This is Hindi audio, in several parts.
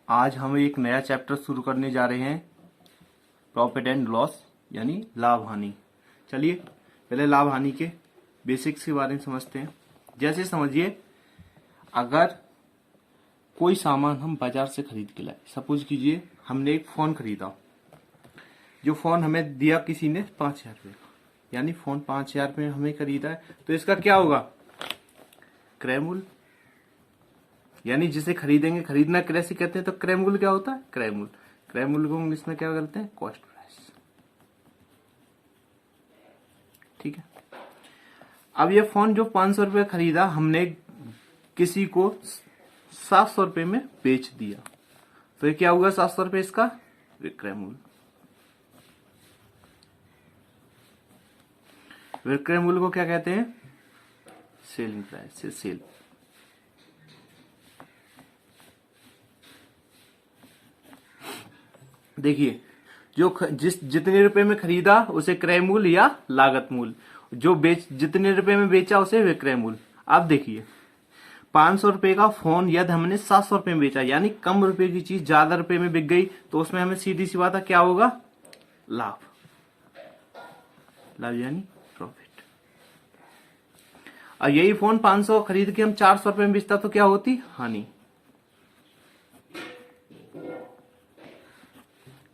आज हम एक नया चैप्टर शुरू करने जा रहे हैं, प्रॉफिट एंड लॉस यानी लाभ हानि। चलिए पहले लाभ हानि के बेसिक्स के बारे में समझते हैं। जैसे समझिए, अगर कोई सामान हम बाजार से खरीद के लाए, सपोज कीजिए हमने एक फोन खरीदा, जो फोन हमें दिया किसी ने 5,000 रुपये का, यानी फोन 5,000 रुपये हमें खरीदा है, तो इसका क्या होगा? क्रय मूल्य। यानी जिसे खरीदेंगे, खरीदना कैसे कहते हैं, तो क्रय मूल्य क्या होता है? क्रय मूल्य। क्रय मूल्य को इंग्लिश में क्या करते हैं? Cost price. ठीक है। अब ये फोन जो 500 रुपये खरीदा, हमने किसी को 700 रुपये में बेच दिया, तो ये क्या होगा? 700 रुपये इसका विक्रय मूल्य। विक्रय मूल्य को क्या कहते हैं? सेलिंग प्राइस से सेल। देखिए, जो जितने रुपए में खरीदा उसे क्रय मूल्य या लागत मूल्य, जो जितने रुपए में बेचा उसे विक्रय मूल्य। अब देखिए, 500 रुपए का फोन यदि हमने 700 रुपए में बेचा, यानी कम रुपए की चीज ज्यादा रुपए में बिक गई, तो उसमें हमें सीधी सी बात है क्या होगा? लाभ। लाभ यानी प्रॉफिट। और यही फोन 500 खरीद के हम 400 रुपए में बेचता तो क्या होती? हानि।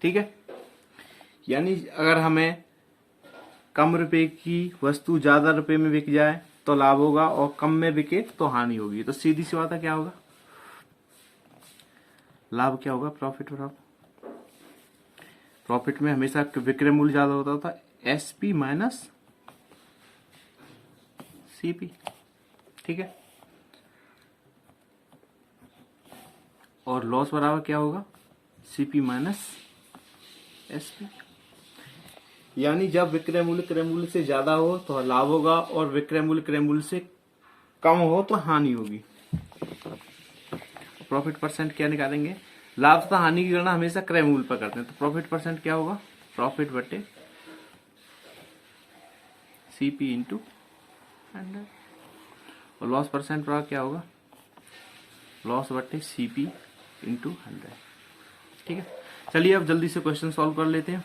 ठीक है। यानी अगर हमें कम रुपए की वस्तु ज्यादा रुपए में बिक जाए तो लाभ होगा, और कम में बिके तो हानि होगी। तो सीधी सी बात है क्या होगा? लाभ क्या होगा? प्रॉफिट बराबर। प्रॉफिट में हमेशा विक्रय मूल्य ज्यादा होता था, एसपी माइनस सीपी। ठीक है। और लॉस बराबर क्या होगा? CP minus SP. यानी जब विक्रय मूल्य क्रय मूल्य से ज्यादा हो तो लाभ होगा, और विक्रय मूल्य क्रय मूल्य से कम हो तो हानि होगी। प्रॉफिट परसेंट क्या निकालेंगे? लाभ तथा हानि की गणना हमेशा क्रय मूल्य पर करते हैं, तो प्रॉफिट परसेंट क्या होगा? प्रॉफिट बटे सीपी इंटू 100। और लॉस परसेंट पर क्या होगा? लॉस बटे सीपी इंटू 100। ठीक है। चलिए अब जल्दी से क्वेश्चन सॉल्व कर लेते हैं।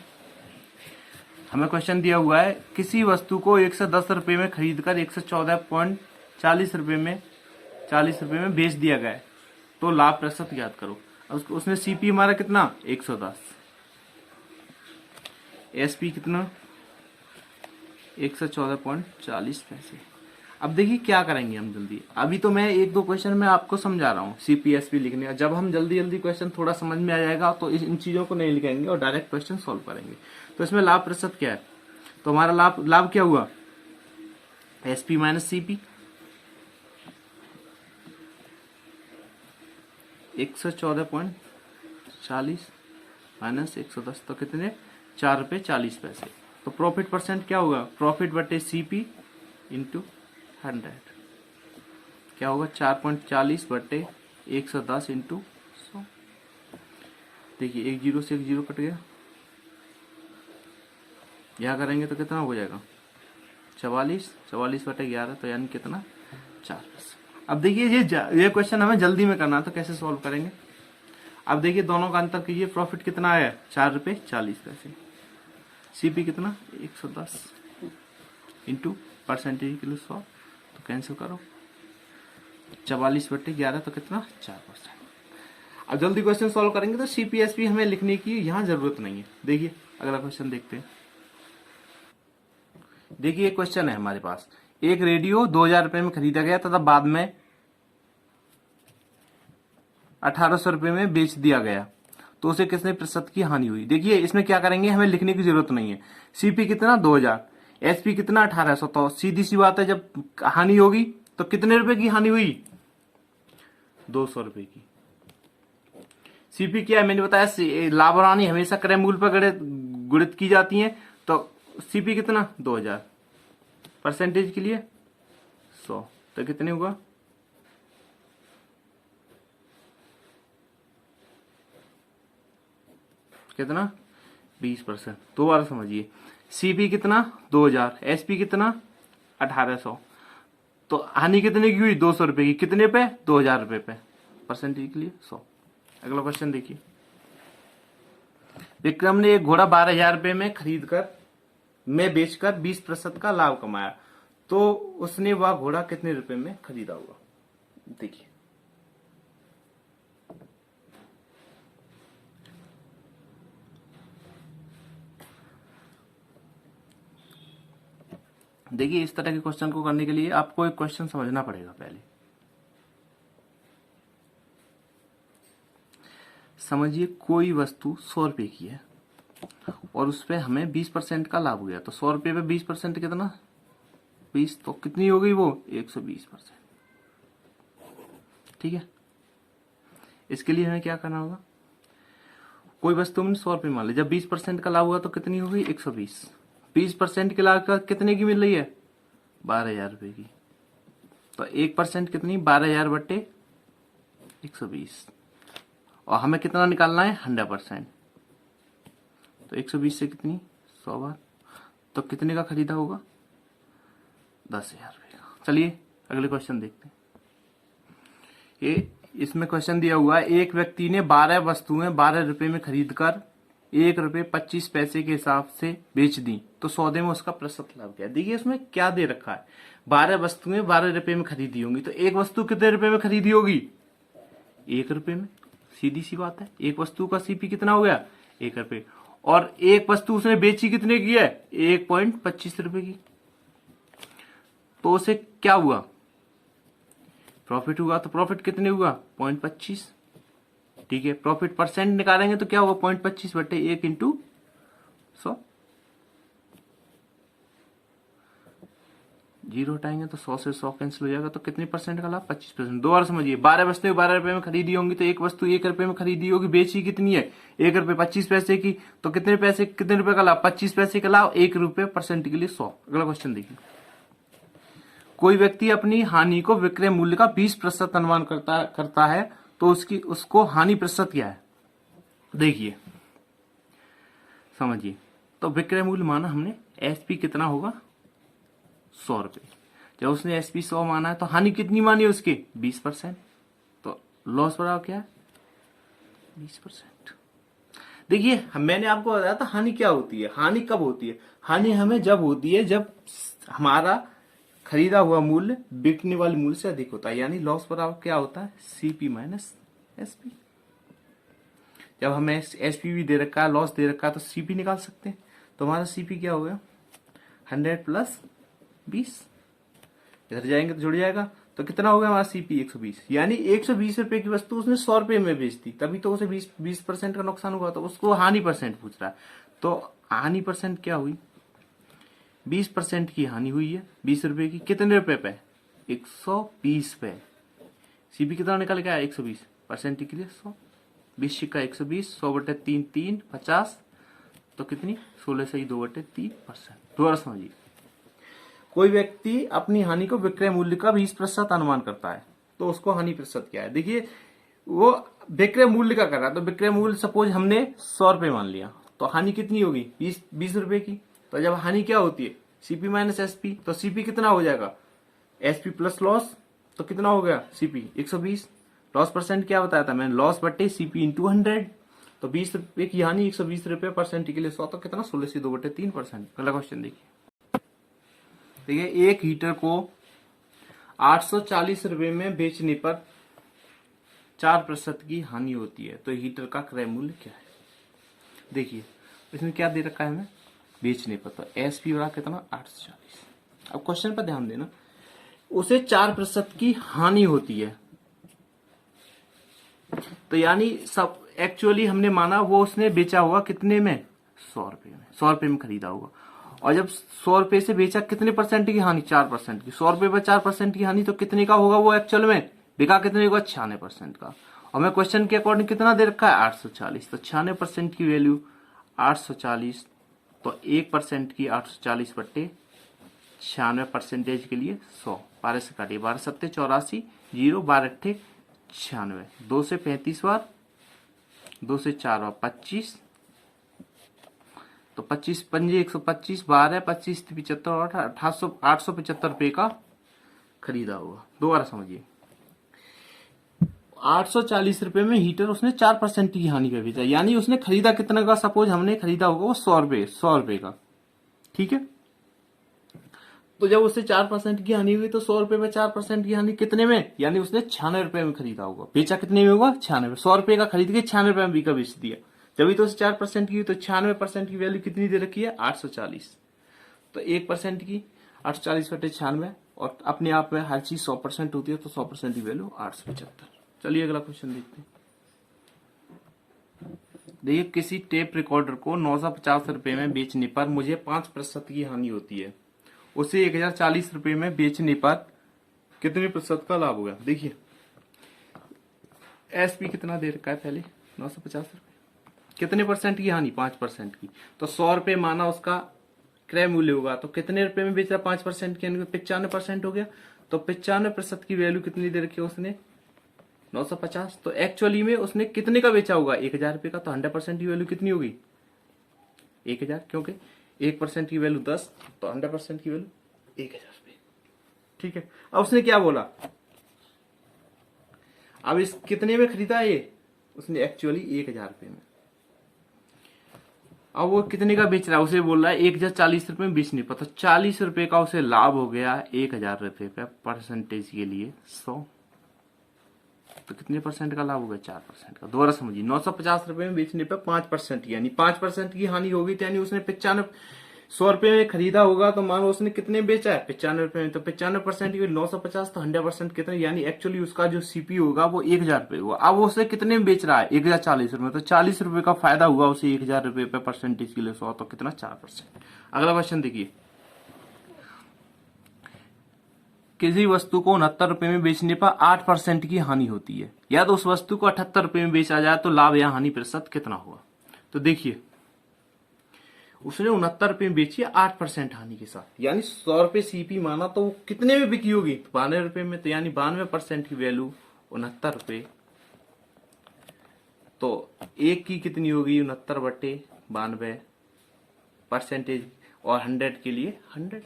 हमें क्वेश्चन दिया हुआ है, किसी वस्तु को 110 रुपए में खरीदकर 114.40 रुपए में बेच दिया गया है, तो लाभ प्रतिशत ज्ञात करो। उसमें सीपी हमारा कितना? 110। एसपी कितना? 114.40 पैसे। अब देखिए क्या करेंगे हम जल्दी। अभी तो मैं एक दो क्वेश्चन में आपको समझा रहा हूँ सीपीएसपी लिखने का। जब हम जल्दी जल्दी क्वेश्चन थोड़ा समझ में आ जाएगा तो इन चीजों को नहीं लिखेंगे और डायरेक्ट क्वेश्चन सॉल्व करेंगे। तो इसमें लाभ प्रतिशत क्या है? तो हमारा लाभ क्या हुआ? SP minus CP. 114.40 माइनस 110, तो कितने? 4 रुपये 40 पैसे। तो प्रॉफिट परसेंट क्या होगा? प्रॉफिट बटे सीपी इंटू 100। क्या होगा? 4.40 बटे 110 इंटू 100। देखिए, एक जीरो से एक जीरो कट गया, यहां करेंगे तो कितना हो जाएगा? 44 बटे 11, तो यानी कितना? 4 पैसे। अब देखिए, ये क्वेश्चन हमें जल्दी में करना है, तो कैसे सॉल्व करेंगे? अब देखिए, दोनों का अंतर कीजिए। प्रॉफिट कितना आया? 4 रुपये 40 पैसे। सीपी कितना? 110 इंटू परसेंटेज के लिए 100, तो कैंसिल करो। 44 बटे 11, तो कितना? 4%। अब जल्दी क्वेश्चन सॉल्व करेंगे तो सीपीएसपी हमें लिखने की यहां जरूरत नहीं है। देखिए अगला क्वेश्चन देखते हैं। देखिए, एक क्वेश्चन है हमारे पास, एक रेडियो 2,000 रुपए में खरीदा गया तथा बाद में 1,800 रुपए में बेच दिया गया, तो उसे कितने प्रतिशत की हानि हुई? देखिए, इसमें क्या करेंगे, हमें लिखने की जरूरत नहीं है। सीपी कितना? 2,000। एसपी कितना? 1,800। तो सीधी सी बात है, जब हानि होगी तो कितने रुपए की हानि हुई? 200 रुपए की। सीपी क्या है? मैंने बताया लाभ और हानि हमेशा क्रय मूल्य पर गुणित की जाती है। तो सीपी कितना? 2,000। परसेंटेज के लिए 100, तो कितने होगा? कितना? 20%। दोबारा समझिए, सीपी कितना? 2,000। एसपी कितना? 1,800। तो हानि कितने की हुई? 200 रुपए की। कितने पे? 2,000 रुपए पे। परसेंटेज के लिए 100। अगला क्वेश्चन देखिए, विक्रम ने एक घोड़ा 12,000 रुपए में बेचकर 20% का लाभ कमाया, तो उसने वह घोड़ा कितने रुपए में खरीदा होगा। देखिए, इस तरह के क्वेश्चन को करने के लिए आपको एक क्वेश्चन समझना पड़ेगा। पहले समझिए, कोई वस्तु 100 रुपए की है और उस पर हमें 20% का लाभ हो गया, तो 100 रुपए पे 20% कितना, 20, तो कितनी हो गई वो 120%। ठीक है, इसके लिए हमें क्या करना होगा, कोई वस्तु हमने 100 रुपए मान ली, जब 20% का लाभ हुआ तो कितनी हो गई 120। 20% के लाभ का कितने की मिल रही है, 12,000 रुपए की, तो 1% कितनी, 12,000 बट्टे 120, और हमें कितना निकालना है 100%, तो 120 से कितनी 100 बार, तो कितने का खरीदा होगा 10,000 रुपए का। चलिए अगले क्वेश्चन देखते हैं। ये इसमें क्वेश्चन दिया हुआ है, एक व्यक्ति ने 12 वस्तुएं 12 रुपए में खरीदकर 1 रुपए 25 पैसे के हिसाब से बेच दी, तो सौदे में उसका प्रतिशत लाभ क्या है। देखिए इसमें क्या दे रखा है, 12 वस्तुएं 12 रुपए में खरीदी होंगी, तो एक वस्तु कितने रुपए में खरीदी होगी, 1 रुपए में। सीधी सी बात है, एक वस्तु का सीपी कितना हो गया 1 रुपए, और एक वस्तु उसने बेची कितने की है 1.25 रुपए की, तो उसे क्या हुआ, प्रॉफिट हुआ। तो प्रॉफिट कितने हुआ 0.25। ठीक है, प्रॉफिट परसेंट निकालेंगे तो क्या होगा 0.25 बटे 1 इंटू 100, 0 हटाएंगे तो 100 से 100 कैंसिल हो जाएगा, तो कितने परसेंट का लाभ 25%। दोबारा समझिए, 12 वस्तुएं 12 रुपए में खरीदी होंगी, तो एक वस्तु 1 रुपए में खरीदी होगी, बेची कितनी है 1 रुपए 25 पैसे की, तो कितने रुपए का लाभ 25 पैसे का लाभ, 1 रुपए परसेंट के लिए 100। अगला क्वेश्चन देखिए, कोई व्यक्ति अपनी हानि को विक्रय मूल्य का 20% अनुमान करता है, तो उसको हानि प्रतिशत क्या है। देखिए समझिए, तो विक्रय मूल्य माना हमने, एसपी कितना होगा 100 रुपए, जब उसने एसपी 100 माना है, तो हानि कितनी मानी है उसके 20%, तो लॉस बराबर क्या है 20%। देखिए मैंने आपको बताया था हानि क्या होती है, हानि कब होती है, हानि हमें जब होती है जब हमारा खरीदा हुआ मूल्य बिकने वाले मूल्य से अधिक होता है, यानी लॉस बराबर क्या होता है सीपी माइनस एसपी। जब हमें एसपी भी दे रखा है, लॉस दे रखा है, तो सीपी निकाल सकते हैं। तो हमारा सीपी क्या हो गया 100 प्लस 20, इधर जाएंगे तो जुड़ जाएगा, तो कितना हो गया हमारा सीपी 120, यानी 120 रुपए की वस्तु उसने 100 रुपए में बेच दी, तभी तो उसे 20% का नुकसान हुआ, तो उसको हानि परसेंट पूछ रहा है। तो हानि परसेंट क्या हुई, 20% की हानि हुई है 20 रुपए की, कितने रुपए पे 120 पे, सीपी कितना निकल गया 120, परसेंट के लिए 100, 20 का 120, 100 बटे 3 3 50, तो कितनी 16 से 2 बटे 3%। दोबारा समझिए, कोई व्यक्ति अपनी हानि को विक्रय मूल्य का 20% अनुमान करता है, तो उसको हानि प्रतिशत क्या है। देखिए वो विक्रय मूल्य का कर रहा है, तो विक्रय मूल्य सपोज हमने 100 रुपए मान लिया, तो हानि कितनी होगी 20 रुपए की। तो जब हानि क्या होती है सीपी माइनस एसपी, तो सीपी कितना हो जाएगा एसपी प्लस लॉस, तो कितना हो गया सीपी 120। लॉस परसेंट क्या बताया था मैंने, लॉस बटे सीपी इंटू 100, तो 20 रुपए की हानि 120 रुपए, परसेंट के लिए 100, तो कितना 16 से 2 बटे 3%। अगला क्वेश्चन देखिए, एक हीटर को 840 रुपए में बेचने पर 4% की हानि होती है, तो हीटर का क्रय मूल्य क्या है। देखिए इसमें क्या दे रखा है हमें बेचने पर, तो एसपी बड़ा कितना 840। अब क्वेश्चन पर ध्यान देना, उसे 4% की हानि होती है, तो यानी सब एक्चुअली हमने माना वो उसने बेचा हुआ कितने में 100 रुपए में, 100 रुपए में खरीदा होगा, और जब 100 रुपए से बेचा कितने परसेंट की हानि 4% की, 100 रुपए पर 4% की हानि, तो कितने का होगा वो एक्चुअल में बिका कितने होगा 96% का। और मैं क्वेश्चन के अकॉर्डिंग कितना दे रखा है 840, तो 96% की वैल्यू 840, तो 1% की 840 बट्टे 96% के लिए 100, 12 से काटिए, 12 सत्ते 84, 0 12 अट्ठे 96, 2 से 35 बार, 2 से 4 बार 25, तो 25 पंजे 125, 12 25 75 875 रुपए का खरीदा हुआ। दोबारा समझिए, 840 रुपए में हीटर उसने 4% की हानि पे बेचा, यानी उसने खरीदा कितना का, सपोज हमने खरीदा होगा वो 100 रुपए का, ठीक है। तो जब उससे 4% की हानि हुई तो 100 रुपए में 4% की हानि कितने में, यानी उसने 96 रुपए में खरीदा होगा, बेचा कितने में होगा 96, 100 रुपए का खरीद के 96 रुपए में बीका बेच दिया, जब तो उसे 4% की हुई तो 96% की वैल्यू कितनी दे रखी है 840, तो 1% की 840/96, और अपने आप में हर चीज 100% होती है तो 100% की वैल्यू 875। चलिए अगला क्वेश्चन देखते हैं। देखिए किसी टेप रिकॉर्डर को 950 रुपए में बेचने पर मुझे 5% की हानि होती है, उसे 1040 रुपए में बेचने पर कितने प्रतिशत का लाभ होगा। देखिए एसपी कितना दे रखा है पहले 950 रुपए, कितने परसेंट की हानि 5% की, तो 100 रुपए माना उसका क्रय मूल्य होगा, तो कितने रुपए में बेचा 5% की, 95% हो गया, तो 95% की वैल्यू कितनी दे रखी है उसने 950, तो एक्चुअली में उसने कितने का बेचा होगा 1000 रुपए का, तो 100% की वैल्यू कितनी होगी 1000, क्योंकि 1% की वैल्यू 10, तो 100% की वैल्यू 1000 रुपए, ठीक है। अब उसने क्या बोला, अब इस कितने में खरीदा ये, उसने एक्चुअली 1000 रुपए में, अब वो कितने का बेच रहा है, उसे बोल रहा है 1040 रुपए में बेचने पर, तो 40 रुपए का उसे लाभ हो गया 1000 रुपए पे, परसेंटेज के लिए 100, तो कितने परसेंट का लाभ हो गया 4% का। दोबारा समझिए 950 रुपए में बेचने पर 5%, यानी 5% की हानि होगी, तो यानी उसने 100 रुपए में खरीदा होगा, तो मान लो उसने कितने बेचा है 95 रुपए में, तो 95% की 950, तो 100% कितने, यानी एक्चुअली उसका जो सीपी होगा वो 1000 रुपए हुआ। अब वो उसे कितने में बेच रहा है 1040 रुपए, तो 40 रुपए का फायदा हुआ उसे 1000 रुपए पे, परसेंटेज के लिए 100, तो कितना 4%। अगला क्वेश्चन देखिए, किसी वस्तु को 69 रुपए में बेचने पर 8% की हानि होती है, या तो उस वस्तु को 78 रुपए में बेचा जाए तो लाभ या हानि प्रतिशत कितना होगा। तो देखिए उसने 69 रुपए में बेची 8% हानि के साथ, यानी 100 रुपए सीपी माना, तो वो कितने में बिकी होगी 92 रुपए में, तो यानी 92% की वैल्यू 69 रुपए, तो एक की कितनी होगी 69/92 परसेंटेज, और 100 के लिए 100,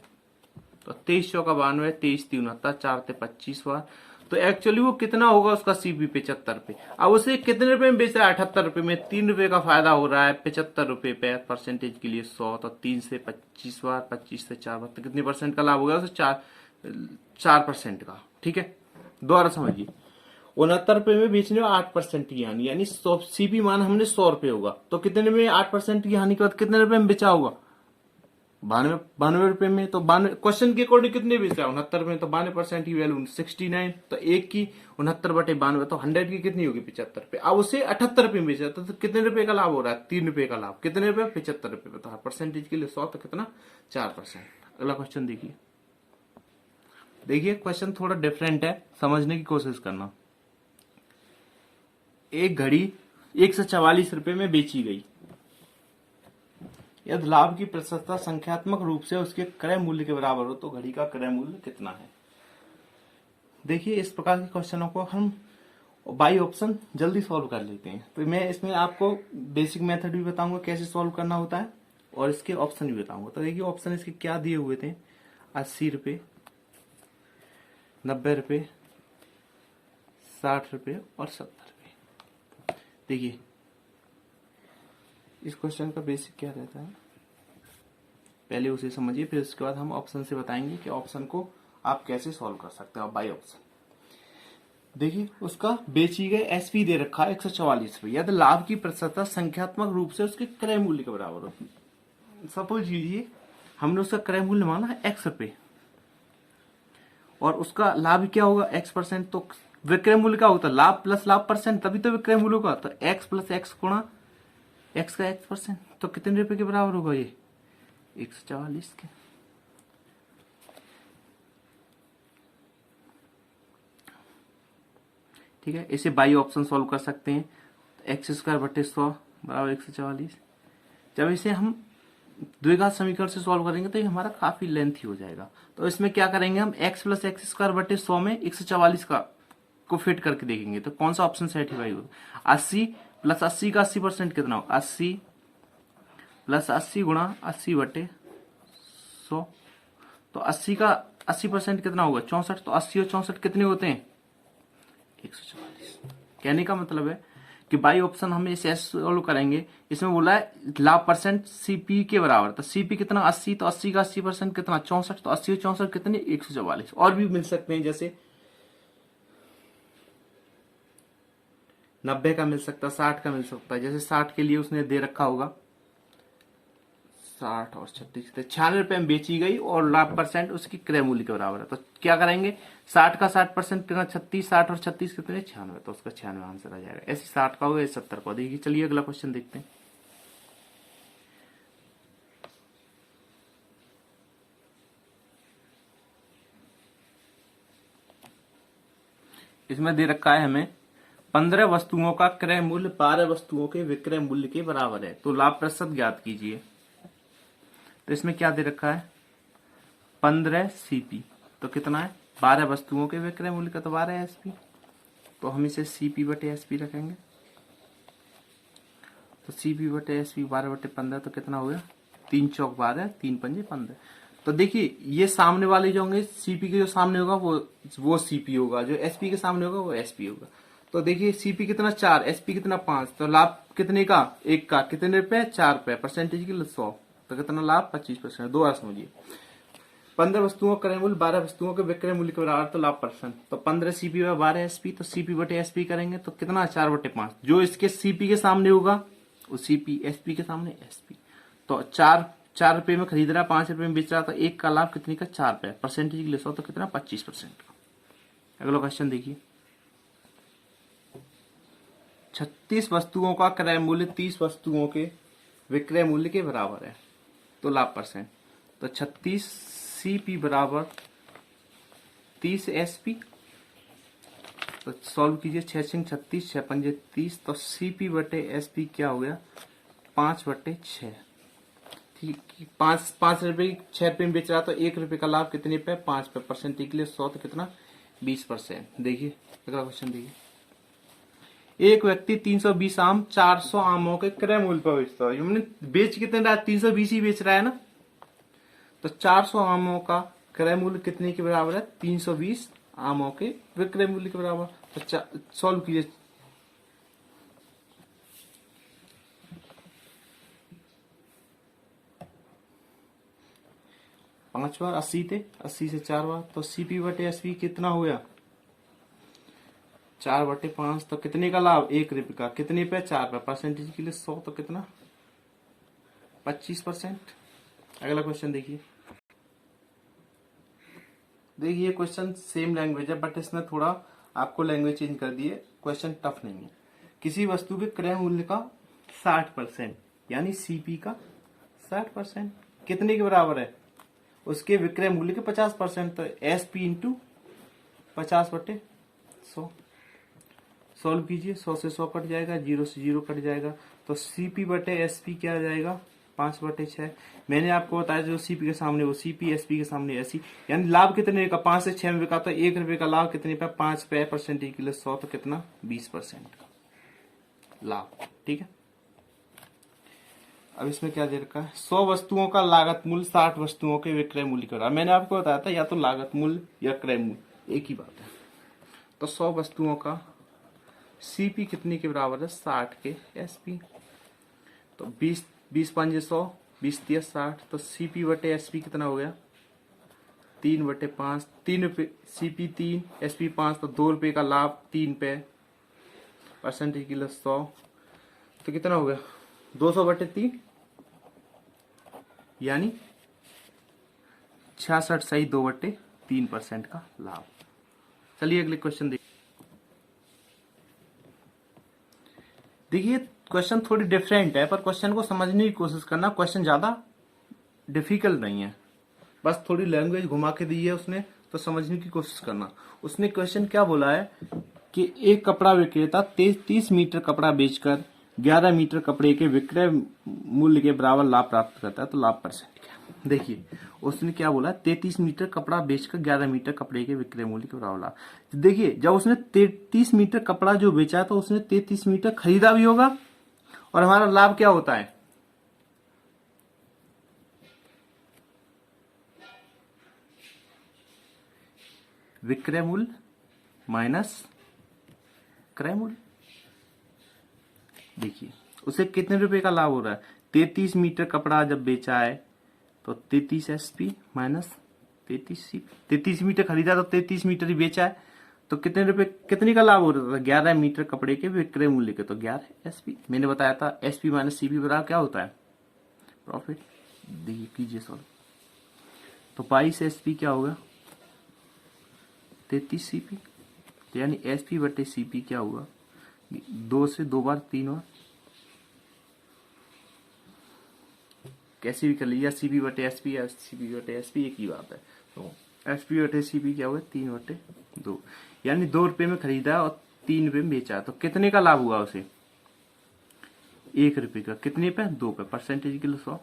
तो 2300 का 92, 23 3 69, 4 थे 25 बार, तो एक्चुअली वो कितना होगा उसका सीपी 75 रुपए। अब उसे कितने रुपए में बेच रहा है 78 रुपए में, 3 रुपए का फायदा हो रहा है 75 रुपए पे, परसेंटेज के लिए 100, तो 3 से 25 बार, 25 से 4 बार, तो कितने परसेंट का लाभ हो गया उसे 4% का, ठीक है। दोबारा समझिए 69 रुपए में बेचने में 8% की हानि, यानी सीपी मान हमने 100 रुपए होगा, तो कितने में 8% की हानि के बाद कितने रुपए में बेचा होगा 92 रुपए में, तो 92 क्वेश्चन के अकॉर्डिंग कितने बेचा 69 में, तो 92% की वैल्यू 69, तो एक की 69/92, तो 100 की कितनी होगी 75 रुपए। अब उसे 78 रुपए में बेचा, तो कितने रुपए का लाभ हो रहा है 3 रुपए का लाभ, कितने रुपए 75 रुपए, तो परसेंटेज के लिए 100, तो कितना 4%। अगला क्वेश्चन देखिए, देखिए क्वेश्चन थोड़ा डिफरेंट है, समझने की कोशिश करना। एक घड़ी 144 रुपए में बेची गई, यदि लाभ की प्रतिशतता संख्यात्मक रूप से उसके क्रय मूल्य के बराबर हो तो घड़ी का क्रय मूल्य कितना है। देखिए इस प्रकार के क्वेश्चनों को हम बाई ऑप्शन जल्दी सॉल्व कर लेते हैं, तो मैं इसमें आपको बेसिक मेथड भी बताऊंगा कैसे सॉल्व करना होता है, और इसके ऑप्शन भी बताऊंगा। तो देखिए ऑप्शन इसके क्या दिए हुए थे, 80 रुपये, 90 रुपये, 60 रुपये और 70 रुपये। देखिए इस क्वेश्चन का बेसिक क्या रहता है, पहले उसे समझिए, फिर उसके बाद हम ऑप्शन से बताएंगे कि ऑप्शन को आप कैसे सॉल्व कर सकते हो बाय ऑप्शन। देखिए उसका बेची गई एसपी दे रखा है 144 रुपये, यदि लाभ की प्रतिशतता संख्यात्मक रूप से उसके क्रय मूल्य के बराबर हो। सपोज कीजिए हमने उसका क्रय मूल्य माना है x रुपये, और उसका लाभ क्या होगा x%, तो विक्रय मूल्य क्या होता है लाभ प्लस लाभ परसेंट, तभी तो विक्रय मूल्य होगा, तो x प्लस x गुणा x का x%, तो कितने रुपए के बराबर होगा ये 144 के। ठीक है, इसे बाई ऑप्शन सॉल्व कर सकते हैं, x²/100 बराबर 144। जब इसे हम द्विघात समीकरण से सॉल्व करेंगे तो ये हमारा काफी लेंथी हो जाएगा, तो इसमें क्या करेंगे हम x प्लस x²/100 में 144 का को फिट करके देखेंगे, तो कौन सा ऑप्शन सेटिस्फाई होगा। 80 प्लस 80 का 80% कितना हो, 80 प्लस 80 गुणा 80/100, तो 80 का 80% कितना होगा 64, तो 80 और 64 कितने होते हैं 144। कहने का मतलब है कि बाई ऑप्शन हम इसे सॉल्व करेंगे, इसमें बोला है लाभ परसेंट सीपी के बराबर, तो सीपी कितना 80, तो 80 का 80% कितना 64, तो 80 और 64 कितने 144। और भी मिल सकते हैं, जैसे 90 का मिल सकता है, 60 का मिल सकता है। जैसे 60 के लिए उसने दे रखा होगा 60 और 36 96 में बेची गई और लाभ परसेंट उसकी क्रय मूल्य के बराबर है। तो क्या करेंगे, 60 का 60% कितना 36, 60 और 36 कितने 96, तो उसका 96 आंसर आ जाएगा। ऐसे 60 का होगा, 70 का। देखिए चलिए अगला क्वेश्चन देखते हैं। इसमें दे रखा है हमें 15 वस्तुओं का क्रय मूल्य 12 वस्तुओं के विक्रय मूल्य के बराबर है, तो लाभ प्रतिशत ज्ञात कीजिए। तो इसमें क्या दे रखा है 15 सीपी, तो कितना है 12 वस्तुओं के विक्रय मूल्य का तो 12 एसपी, तो हम इसे सीपी बटे एसपी रखेंगे। तो सीपी बटे एसपी 12 बटे 15 तो कितना हो गया 3 चौक 12, 3 पंजे 15। तो देखिए ये सामने वाले जो होंगे सीपी के जो सामने होगा वो सीपी होगा, जो एसपी के सामने होगा वो एसपी होगा। तो देखिए सीपी कितना 4, एसपी कितना 5, तो लाभ कितने का एक का कितने रुपए 4 रुपए, परसेंटेज के लिए 100, तो कितना लाभ 25%। दो बार समझिए 15 वस्तुओं का क्रय मूल्य 12 वस्तुओं के विक्रय मूल्य के बराबर, तो लाभ परसेंट। तो 15 सीपी व 12 एसपी, तो सीपी बटे एसपी करेंगे तो कितना 4 बटे 5, जो इसके सीपी के सामने होगा वो सीपी, एसपी के सामने एसपी। तो 4 रुपए में खरीद रहा, 5 रुपए में बेच रहा, तो एक का लाभ कितने का 4 रुपए, परसेंटेज के लिए 100, तो कितना 25% का। अगला क्वेश्चन देखिए 36 वस्तुओं का क्रय मूल्य 30 वस्तुओं के विक्रय मूल्य के बराबर है, तो लाभ परसेंट। तो 36 सीपी बराबर 30 एसपी, तो सॉल्व कीजिए 6 6 36, 6 पंजे 30, तो सीपी बटे एसपी क्या हो गया 5 बटे 6। ठीक, 5 रुपए 6 रुपए में बेच रहा, तो 1 रुपए का लाभ कितने पे 5 पे, परसेंटेज के लिए 100, तो कितना 20%। देखिए अगला क्वेश्चन देखिए एक व्यक्ति 320 आम 400 आमों के क्रय मूल्य पर बेचता है, हमने बेच कितने रहा 320 ही बेच रहा है ना, तो 400 आमों का क्रय मूल्य कितने के बराबर है 320 आमों के विक्रय मूल्य के बराबर। तो सॉल्व कीजिए पांच बार 80 थे, 80 से 4 बार, तो सीपी बटे एसपी कितना हो गया 4 बटे 5, तो कितने का लाभ 1 रुपए का, कितने पे 4 पे, परसेंटेज के लिए 100, तो कितना 25%। अगला क्वेश्चन देखिए क्वेश्चन सेम लैंग्वेज है बट इसमें थोड़ा आपको लैंग्वेज चेंज कर दी है, क्वेश्चन टफ नहीं है। किसी वस्तु के क्रय मूल्य का 60% यानी सीपी का 60% कितने के बराबर है उसके विक्रय मूल्य के 50%, तो एसपी इंटू 50 बटे 100। सॉल्व कीजिए 100 से 100 कट जाएगा, 0 से 0 कट जाएगा, तो सीपी बटे एसपी क्या आ जाएगा 5 बटे 6। मैंने आपको बताया जो सीपी के सामने वो सीपी, एसपी के सामने एससी, यानी लाभ कितने का 5 से 6 में बिका, तो 1 रुपए का लाभ कितने पे 5 पे, परसेंटेज के लिए 100, तो कितना 20% का लाभ। ठीक है, अब इसमें क्या दे रखा है 100 वस्तुओं का लागत मूल्य 60 वस्तुओं के विक्रय मूल्य का, मैंने आपको बताया था या तो लागत मूल्य या क्रय मूल्य एक ही बात है। तो 100 वस्तुओं का सीपी कितने के बराबर है 60 के एसपी, तो 20 पंजे 100, 20 30 60, तो सीपी बटे एसपी कितना हो गया 3 बटे 5, 3 रुपए सीपी 3 एसपी 5, तो 2 रुपए का लाभ 3 पे, परसेंटेज के लिए 100, तो कितना हो गया 200 बटे 3 यानी 66 सही 2 बटे 3% का लाभ। चलिए अगले क्वेश्चन देखिए क्वेश्चन थोड़ी डिफरेंट है पर क्वेश्चन को समझने की कोशिश करना, क्वेश्चन ज्यादा डिफिकल्ट नहीं है, बस थोड़ी लैंग्वेज घुमा के दी है उसने, तो समझने की कोशिश करना। उसने क्वेश्चन क्या बोला है कि एक कपड़ा विक्रेता 30 मीटर कपड़ा बेचकर 11 मीटर कपड़े के विक्रय मूल्य के बराबर लाभ प्राप्त करता है, तो लाभ परसेंट क्या। देखिए उसने क्या बोला 33 मीटर कपड़ा बेचकर 11 मीटर कपड़े के विक्रय मूल्य के बराबर लाभ। देखिए जब उसने 33 मीटर कपड़ा जो बेचा तो उसने 33 मीटर खरीदा भी होगा, और हमारा लाभ क्या होता है विक्रय मूल्य माइनस क्रय मूल्य, देखिए उसे कितने रुपए का लाभ हो रहा है, 33 मीटर कपड़ा जब बेचा है तो 33 एसपी माइनस 33 सी, 33 मीटर खरीदा तो 33 मीटर ही बेचा है, तो कितने रुपए, कितने का लाभ हो रहा था, 11 मीटर कपड़े के विक्रय मूल्य के, तो 11 एसपी। मैंने बताया था एसपी माइनस सीपी बराबर क्या होता है, प्रॉफिट। देखिए कीजिए सॉल्व, तो 22 एसपी क्या होगा, 33 सीपी, तो यानी एसपी बटे सीपी क्या हुआ, 2 से 2 बार 3 बार, कैसे भी कर लीजिए, सीपी बटे एसपी या सीपी बटे एसपी एक ही बात है। तो एसपी बटे सीपी क्या हुआ, 3/2, यानी 2 रुपए में खरीदा और 3 रुपए में बेचा, तो कितने का लाभ हुआ उसे, 1 रुपए का, कितने पे, 2 पे, परसेंटेज के लिए 100,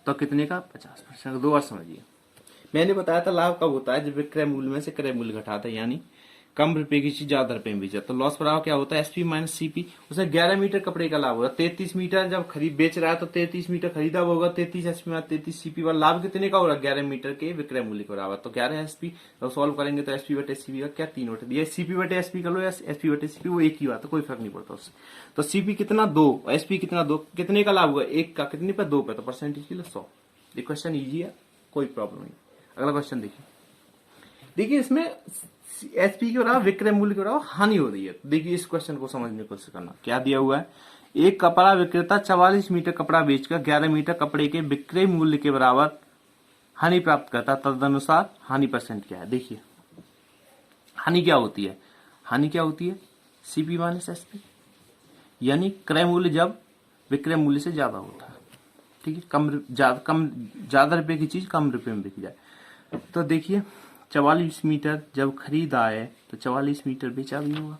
तो कितने का, 50%। 2 बार समझिए, मैंने बताया था लाभ कब होता है, जब विक्रय मूल्य में से क्रय मूल्य घटाता है, यानी कम रुपए की चीज ज्यादा रुपए में बेचा, तो लॉस बराबर क्या होता है, एसपी माइनस सीपी। उसे 11 मीटर कपड़े का लाभ होगा, 33 मीटर जब खरीद बेच रहा है तो 33 मीटर खरीदा होगा, 33 एसपी माइनस 33 सीपी वाला लाभ कितने का होगा, 11 मीटर के विक्रय मूल्य के बराबर, तो 11 एसपी। तो सॉल्व करेंगे तो एसपी बटे सीपी का क्या, 3/2, सीपी बटे एसपी कर लो या एसपी बटे सीपी, वो एक ही बात है, कोई फर्क नहीं पड़ता उससे। तो सीपी कितना, 2, एसपी कितना, 2, कितने का लाभ हुआ, 1 का, कितने पे, 2 पे, तो परसेंटेज के लिए 100। ये क्वेश्चन ईजी है, कोई प्रॉब्लम नहीं। अगला क्वेश्चन देखिए इसमें एसपी के बराबर विक्रय मूल्य के बराबर हानि हो रही है। देखिए इस क्वेश्चन को समझने की कोशिश करना, क्या दिया हुआ है, एक कपड़ा विक्रेता 44 मीटर कपड़ा बेचकर 11 मीटर कपड़े के विक्रय मूल्य के बराबर हानि प्राप्त करता, तदनुसार हानि परसेंट क्या है। देखिए हानि क्या होती है, हानि क्या होती है, सीपी माइनस एसपी, यानी क्रय मूल्य जब विक्रय मूल्य से ज्यादा होता है, ठीक है, ज्यादा रुपए की चीज कम रुपए में बिक जाए। तो देखिए 44 मीटर जब खरीदा है तो 44 मीटर बेचा भी होगा,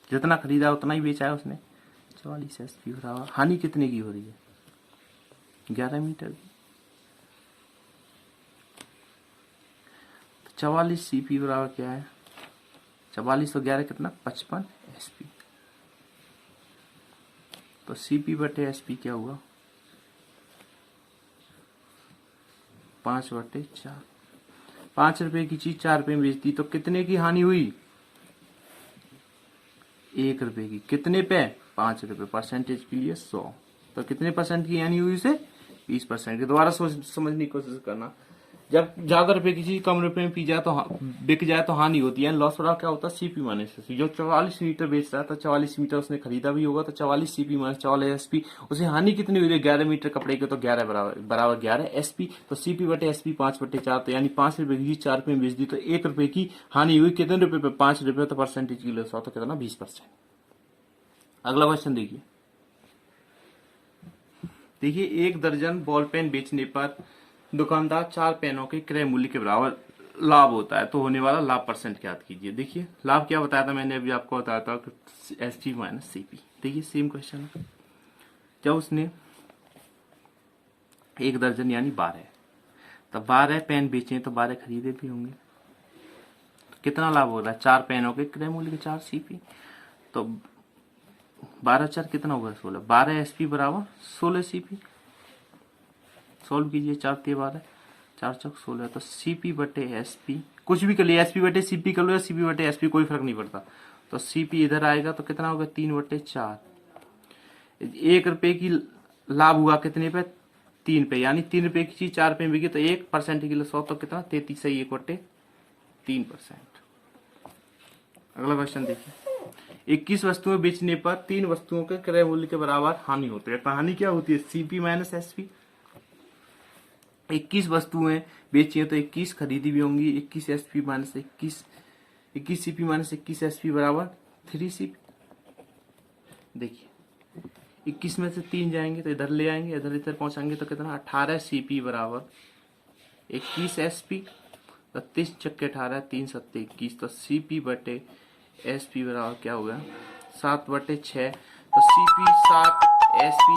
जितना खरीदा उतना ही बेचा है उसने, 44 एसपी बराबर हानि कितने की हो रही है, 11 मीटर की, तो 44 सीपी बराबर क्या है, 44 तो 11 कितना, 55 एसपी, तो सीपी बटे एसपी क्या हुआ, 5/4। 5 रुपए की चीज 4 रुपए में बेचती तो कितने की हानि हुई, 1 रुपए की, कितने पे, 5 रुपए, परसेंटेज के लिए 100, तो कितने परसेंट की हानि हुई उसे, 20% की। दोबारा समझने की कोशिश करना, जब ज्यादा रुपए की चीज कम रुपए में पी जाए तो बिक जाए तो हानि होती है, लॉस बराबर क्या होता है, सीपी माइनस एसपी। जो 44 मीटर बेच रहा था, 44 मीटर उसने खरीदा भी होगा, तो 44 सीपी माइनस 44 एसपी, उसे हानि कितनी हुई है, 11 मीटर कपड़े के, तो 11 बराबर 11 एसपी, तो सीपी बटे एसपी 5/4, तो यानी 5 रुपए की 4 रुपए में बेच दी तो 1 रुपए की हानि हुई, कितने रुपए पे, 5 रुपए, तो परसेंटेज की 100, तो कितना, 20%। अगला क्वेश्चन देखिए 1 दर्जन बॉल पेन बेचने पर दुकानदार 4 पेनों के क्रय मूल्य के बराबर लाभ होता है, तो होने वाला लाभ परसेंट ज्ञात कीजिए। देखिए लाभ क्या बताया था मैंने, अभी आपको बताया था एस टी माइनस सीपी। देखिए सेम क्वेश्चन है, जब उसने 1 दर्जन यानी 12, तो 12 पेन बेचे तो 12 खरीदे भी होंगे, तो कितना लाभ हो रहा है, 4 पेनों के क्रय मूल्य के 4 सीपी, तो 12×4 कितना होगा, 16, 12 एसपी बराबर 16 सीपी। सॉल्व कीजिए, 4×3 = 12, 4×4 = 16, तो सीपी बटे एसपी, कुछ भी कर लिया, एसपी बटे सीपी कर लो या सीपी बटे एसपी, कोई फर्क नहीं पड़ता, तो सीपी इधर आएगा तो कितना होगा, 3/4। 1 रुपए की लाभ हुआ कितने पे, 3 पे, यानी 3 रुपए की चीज 4 रुपए में बिकी, तो 1% के लिए 100, तो कितना, 33 सही, 1/3%। अगला क्वेश्चन देखिए, 21 वस्तुएं बेचने पर 3 वस्तुओं के क्रय मूल्य के बराबर हानि होती है, तो हानि क्या होती है, सीपी माइनस एसपी। 21 वस्तुएं बेची है तो 21 खरीदी भी होंगी, 21 SP minus 21 CP minus 21 SP बराबर 3 सीपी। देखिए 21 में से 3 जाएंगे तो इधर ले आएंगे, इधर इधर पहुंचाएंगे तो कितना, 18 सीपी बराबर 21 एसपी, 30×18, 3×7 = 21, तो सीपी बटे एसपी बराबर क्या हो गया, 7/6, तो सीपी 7 एसपी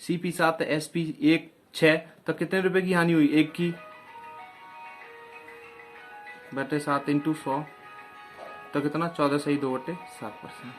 सीपी 7 एसपी 1/6, तो कितने रुपए की हानि हुई, 1 की बटे 7 × 100, तो कितना, 14 सही 2/7%।